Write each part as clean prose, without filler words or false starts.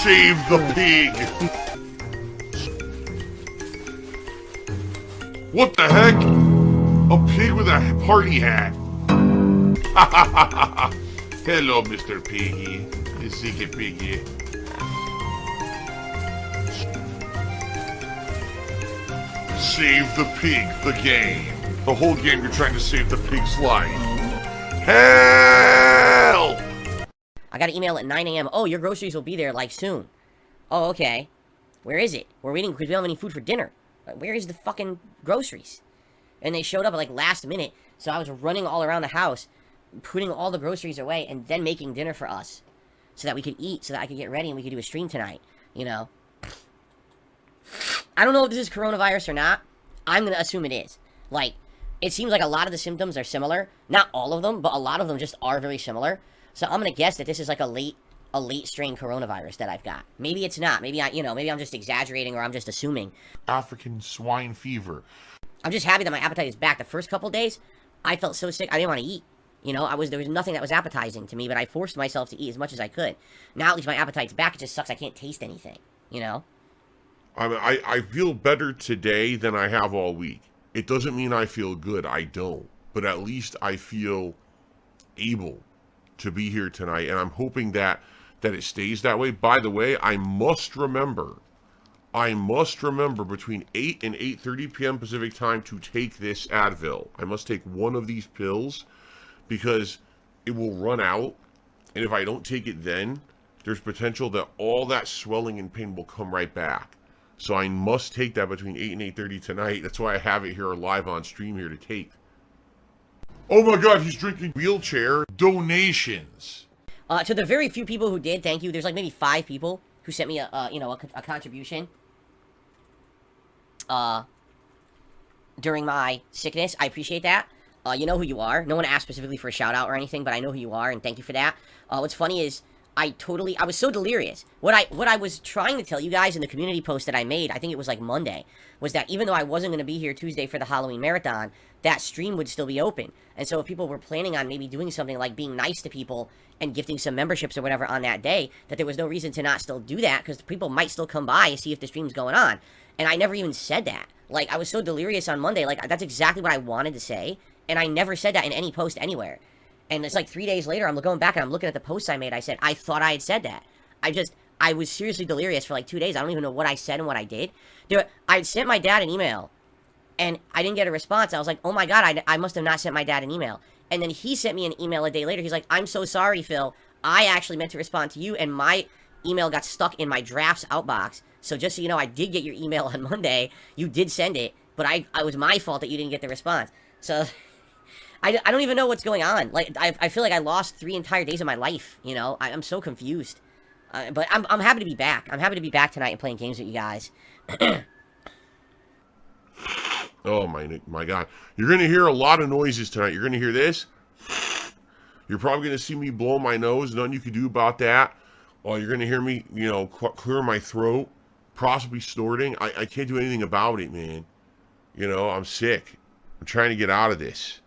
Save the pig! What the heck? A pig with a party hat. Hello, Mr. Piggy. The secret piggy. Save the pig, the game. The whole game you're trying to save the pig's life. Help! I got an email at 9 a.m. Oh, your groceries will be there, like, soon. Oh, okay. Where is it? We're waiting because we don't have any food for dinner. Where is the fucking groceries? And they showed up at, like, last minute, so I was running all around the house, putting all the groceries away, and then making dinner for us. So that we could eat, so that I could get ready and we could do a stream tonight. You know? I don't know if this is coronavirus or not. I'm gonna assume it is. Like, it seems like a lot of the symptoms are similar. Not all of them, but a lot of them just are very similar. So I'm gonna guess that this is like a late strain coronavirus that I've got. Maybe it's not. Maybe maybe I'm just exaggerating or I'm just assuming. African swine fever. I'm just happy that my appetite is back. The first couple days, I felt so sick I didn't want to eat. You know, there was nothing that was appetizing to me, but I forced myself to eat as much as I could. Now at least my appetite's back. It just sucks I can't taste anything. You know? I mean, I feel better today than I have all week. It doesn't mean I feel good. I don't. But at least I feel able to be here tonight, and I'm hoping that it stays that way. By the way, I must remember between 8 and 8:30 p.m. Pacific time to take this Advil. I must take one of these pills because it will run out, and if I don't take it then, there's potential that all that swelling and pain will come right back. So I must take that between 8 and 8:30 tonight. That's why I have it here live on stream here to take. Oh my god, he's drinking wheelchair donations. To the very few people who did, thank you. There's like maybe 5 people who sent me a contribution. During my sickness. I appreciate that. You know who you are. No one asked specifically for a shout out or anything, but I know who you are and thank you for that. What's funny is I was so delirious. What I was trying to tell you guys in the community post that I made, I think it was like Monday, was that even though I wasn't going to be here Tuesday for the Halloween marathon, that stream would still be open. And so if people were planning on maybe doing something like being nice to people and gifting some memberships or whatever on that day, that there was no reason to not still do that, because people might still come by and see if the stream's going on. And I never even said that. Like, I was so delirious on Monday, like, that's exactly what I wanted to say, and I never said that in any post anywhere. And it's like 3 days later, I'm going back and I'm looking at the posts I made. I said, I thought I had said that. I was seriously delirious for like 2 days. I don't even know what I said and what I did. I sent my dad an email, and I didn't get a response. I was like, oh my god, I must have not sent my dad an email. And then he sent me an email a day later. He's like, I'm so sorry, Phil. I actually meant to respond to you, and my email got stuck in my drafts outbox. So just so you know, I did get your email on Monday. You did send it, but it was my fault that you didn't get the response. So I don't even know what's going on. Like, I feel like I lost 3 entire days of my life, you know? I'm so confused. But I'm happy to be back. I'm happy to be back tonight and playing games with you guys. Oh my god. You're going to hear a lot of noises tonight. You're going to hear this. You're probably going to see me blow my nose. Nothing you can do about that. Or you're going to hear me, clear my throat. Possibly snorting. I can't do anything about it, man. You know, I'm sick. I'm trying to get out of this.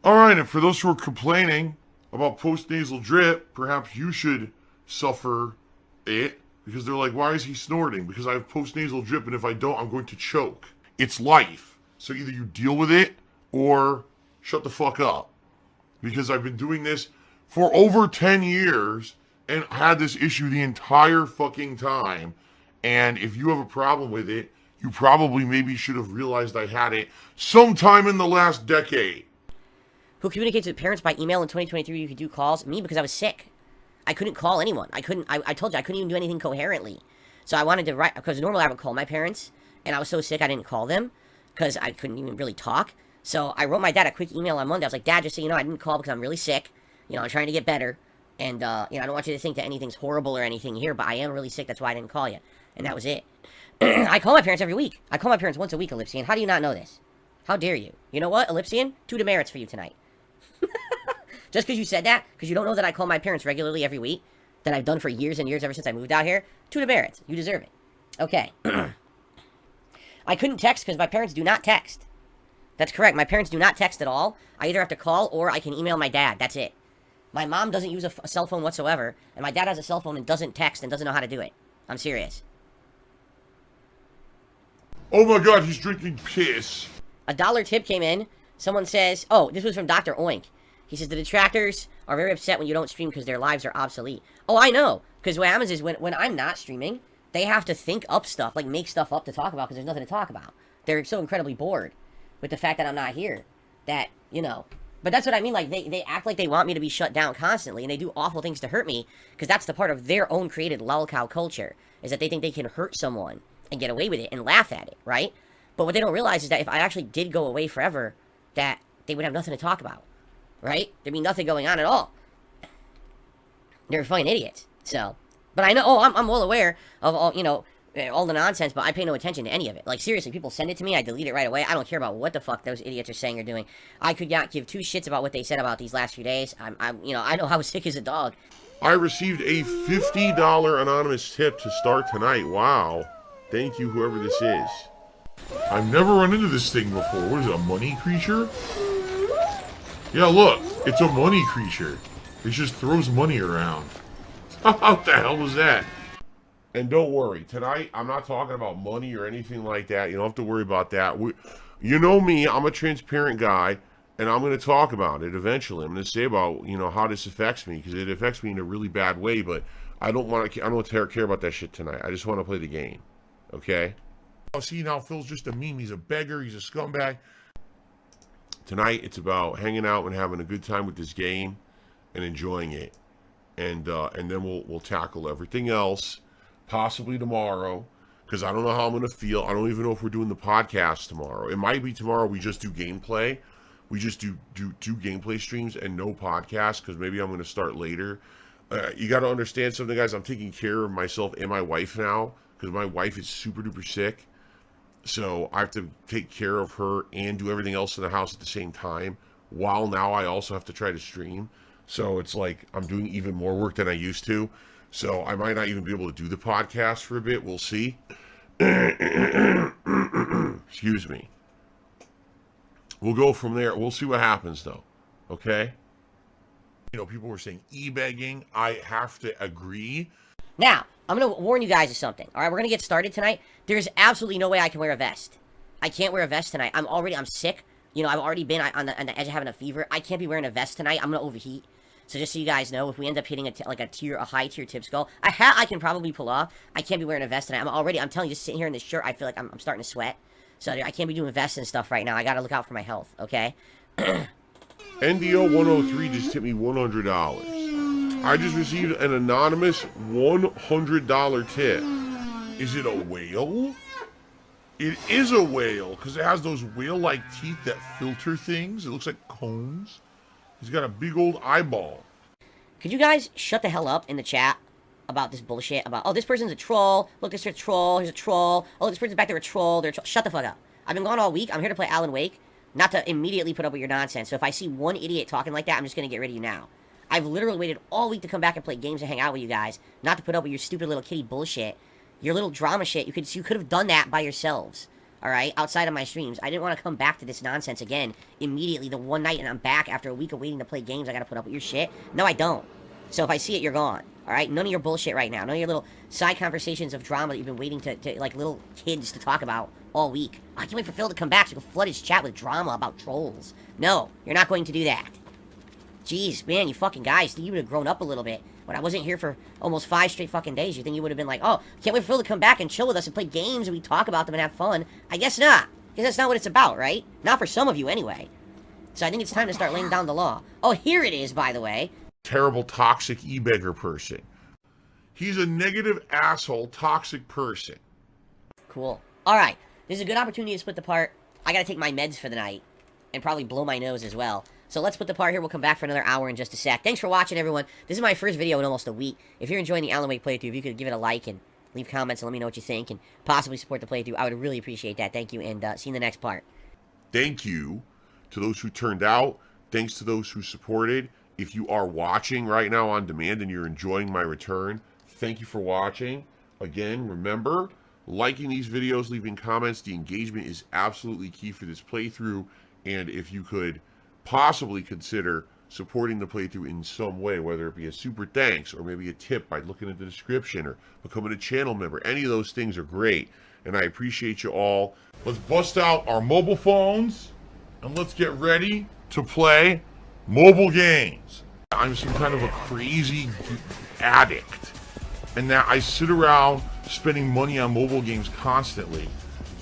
Alright, and for those who are complaining about post-nasal drip, perhaps you should suffer it, because they're like, why is he snorting? Because I have post-nasal drip, and if I don't, I'm going to choke. It's life. So either you deal with it, or shut the fuck up. Because I've been doing this for over 10 years, and had this issue the entire fucking time, and if you have a problem with it, you probably maybe should have realized I had it sometime in the last decade. Who communicates with parents by email in 2023? You could do calls. Me, because I was sick. I couldn't call anyone. I told you, I couldn't even do anything coherently. So I wanted to write, because normally I would call my parents, and I was so sick I didn't call them, because I couldn't even really talk. So I wrote my dad a quick email on Monday. I was like, Dad, just so you know, I didn't call because I'm really sick. I'm trying to get better. And, I don't want you to think that anything's horrible or anything here, but I am really sick. That's why I didn't call you. And that was it. I call my parents every week. I call my parents once a week, Ellipsian. How do you not know this? How dare you? You know what, Ellipsian? 2 demerits for you tonight. Just because you said that, because you don't know that I call my parents regularly every week, that I've done for years and years ever since I moved out here, 2 demerits. You deserve it. Okay. I couldn't text because my parents do not text. That's correct. My parents do not text at all. I either have to call or I can email my dad. That's it. My mom doesn't use a cell phone whatsoever, and my dad has a cell phone and doesn't text and doesn't know how to do it. I'm serious. Oh my god, he's drinking piss. A $1 tip came in. Someone says, oh, this was from Dr. Oink. He says, the detractors are very upset when you don't stream because their lives are obsolete. Oh, I know. Because what happens is when I'm not streaming, they have to think up stuff, like make stuff up to talk about because there's nothing to talk about. They're so incredibly bored with the fact that I'm not here. That, you know. But that's what I mean. Like, they act like they want me to be shut down constantly, and they do awful things to hurt me because that's the part of their own created lolcow culture, is that they think they can hurt someone and get away with it and laugh at it, right? But what they don't realize is that if I actually did go away forever, that they would have nothing to talk about, right? There'd be nothing going on at all. They're fucking idiots. So, but I know, I'm well aware of all, you know, all the nonsense, but I pay no attention to any of it. Like, seriously, people send it to me, I delete it right away. I don't care about what the fuck those idiots are saying or doing. I could not give two shits about what they said about these last few days. You know, I know I was sick as a dog. I received a $50 anonymous tip to start tonight. Wow. Thank you, whoever this is. I've never run into this thing before. What is it, a money creature? Yeah, look, it's a money creature. It just throws money around. What the hell was that? And don't worry, tonight I'm not talking about money or anything like that. You don't have to worry about that. You know me, I'm a transparent guy, and I'm going to talk about it eventually. I'm going to say about, you know, how this affects me, because it affects me in a really bad way, but I don't care about that shit tonight. I just want to play the game. Okay? Oh, see, now Phil's just a meme. He's a beggar. He's a scumbag. Tonight, it's about hanging out and having a good time with this game and enjoying it. And then we'll tackle everything else, possibly tomorrow, because I don't know how I'm going to feel. I don't even know if we're doing the podcast tomorrow. It might be tomorrow we just do gameplay. We just do gameplay streams and no podcast, because maybe I'm going to start later. You got to understand something, guys. I'm taking care of myself and my wife now, because my wife is super duper sick. So I have to take care of her and do everything else in the house at the same time, while now I also have to try to stream. So it's like I'm doing even more work than I used to. So I might not even be able to do the podcast for a bit. We'll see. Excuse me. We'll go from there. We'll see what happens, though. Okay? You know, people were saying e-begging. I have to agree. Now, I'm going to warn you guys of something. All right, we're going to get started tonight. There's absolutely no way I can wear a vest. I can't wear a vest tonight. I'm sick. You know, I've already been on the edge of having a fever. I can't be wearing a vest tonight. I'm going to overheat. So just so you guys know, if we end up hitting a high tier tip skull, I can probably pull off. I can't be wearing a vest tonight. I'm telling you, just sitting here in this shirt, I feel like I'm starting to sweat. So I can't be doing vests and stuff right now. I got to look out for my health, okay? NDO103 just tipped me $100. I just received an anonymous $100 tip. Is it a whale? It is a whale, because it has those whale-like teeth that filter things. It looks like cones. He's got a big old eyeball. Could you guys shut the hell up in the chat about this bullshit about, oh, this person's a troll. Look, this is a troll. Here's a troll. Oh, this person's back there a troll. They're a troll. Shut the fuck up. I've been gone all week. I'm here to play Alan Wake, not to immediately put up with your nonsense. So if I see one idiot talking like that, I'm just going to get rid of you now. I've literally waited all week to come back and play games and hang out with you guys, not to put up with your stupid little kitty bullshit. Your little drama shit. You could have done that by yourselves. Alright, outside of my streams. I didn't want to come back to this nonsense again immediately the one night, and I'm back after a week of waiting to play games. I gotta put up with your shit. No, I don't. So if I see it, you're gone. Alright, none of your bullshit right now. None of your little side conversations of drama that you've been waiting to like little kids to talk about all week. I can't wait for Phil to come back so he can flood his chat with drama about trolls. No, you're not going to do that. Jeez, man, you fucking guys, you would have grown up a little bit. When I wasn't here for almost 5 straight fucking days, you think you would have been like, oh, can't wait for Phil to come back and chill with us and play games and we talk about them and have fun. I guess not. Because that's not what it's about, right? Not for some of you, anyway. So I think it's time to start laying down the law. Oh, here it is, by the way. Terrible, toxic e-beggar person. He's a negative asshole, toxic person. Cool. Alright, this is a good opportunity to split the part. I gotta take my meds for the night. And probably blow my nose as well. So let's put the part here. We'll come back for another hour in just a sec. Thanks for watching, everyone. This is my first video in almost a week. If you're enjoying the Alan Wake playthrough, if you could give it a like and leave comments and let me know what you think and possibly support the playthrough, I would really appreciate that. Thank you, and see you in the next part. Thank you to those who turned out. Thanks to those who supported. If you are watching right now on demand and you're enjoying my return, thank you for watching. Again, remember, liking these videos, leaving comments, the engagement is absolutely key for this playthrough. And if you could possibly consider supporting the playthrough in some way, whether it be a super thanks or maybe a tip by looking at the description or becoming a channel member. Any of those things are great, and I appreciate you all. Let's bust out our mobile phones and let's get ready to play mobile games. I'm some kind of a crazy addict, and that I sit around spending money on mobile games constantly,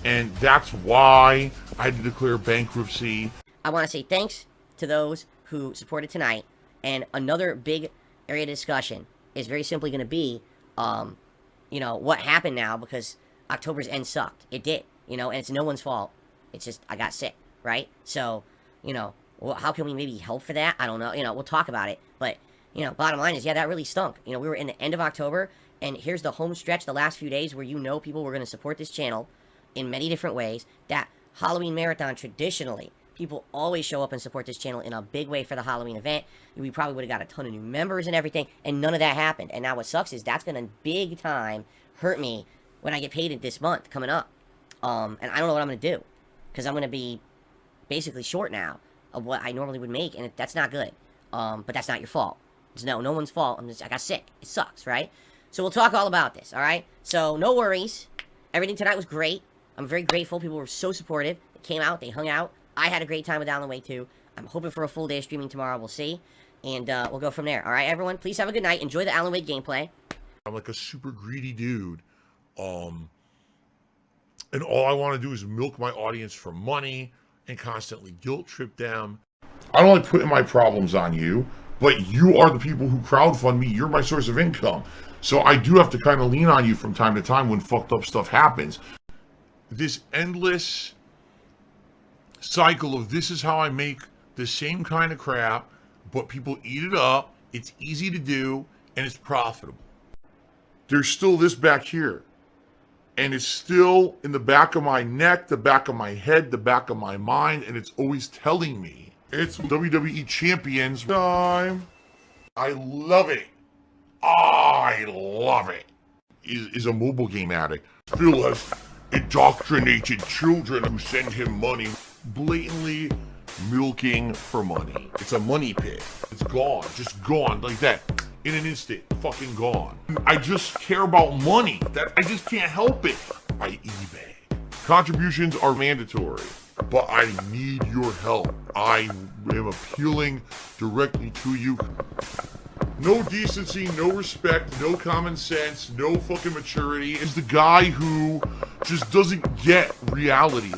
and that's why I had to declare bankruptcy. I want to say thanks to those who supported tonight, and another big area of discussion is very simply going to be, you know, what happened now, because October's end sucked. It did, you know, and it's no one's fault. It's just, I got sick, right? So, you know, well, how can we maybe help for that? I don't know. You know, we'll talk about it. But, you know, bottom line is, yeah, that really stunk. You know, we were in the end of October, and here's the home stretch the last few days where you know people were going to support this channel in many different ways. That Halloween marathon, traditionally, people always show up and support this channel in a big way for the Halloween event. We probably would have got a ton of new members and everything, and none of that happened. And now what sucks is that's going to big time hurt me when I get paid this month coming up. And I don't know what I'm going to do, because I'm going to be basically short now of what I normally would make, and that's not good. But that's not your fault. It's no one's fault. I got sick. It sucks, right? So we'll talk all about this, all right? So no worries. Everything tonight was great. I'm very grateful. People were so supportive. They came out. They hung out. I had a great time with Down the Way, too. I'm hoping for a full day of streaming tomorrow. We'll see. And we'll go from there. All right, everyone? Please have a good night. Enjoy the Alan Wake gameplay. I'm like a super greedy dude. And all I want to do is milk my audience for money and constantly guilt trip them. I don't like putting my problems on you, but you are the people who crowdfund me. You're my source of income. So I do have to kind of lean on you from time to time when fucked up stuff happens. This endless cycle of this is how I make the same kind of crap, but people eat it up, it's easy to do, and it's profitable. There's still this back here, and it's still in the back of my neck, the back of my head, the back of my mind, and it's always telling me it's WWE Champions time. I love it. I love it. Is a mobile game addict. Phil has indoctrinated children who send him money, blatantly milking for money. It's a money pit. It's gone, just gone like that. In an instant, fucking gone. I just care about money. That I just can't help it. I eBay. Contributions are mandatory, but I need your help. I am appealing directly to you. No decency, no respect, no common sense, no fucking maturity. Is the guy who just doesn't get reality.